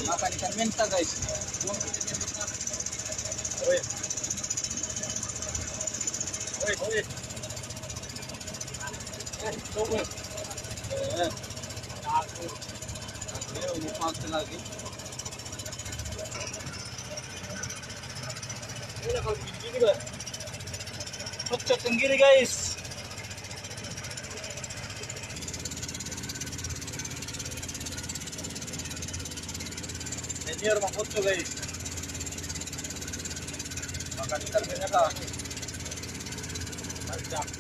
makan ikan menta guys. Woi, woi, woi. Tunggu. Aku mau makan lagi. Ini kalau begini bang, pecah tenggiri guys. Ini rumah foto guys. Makan ikan banyak kah? Mantap.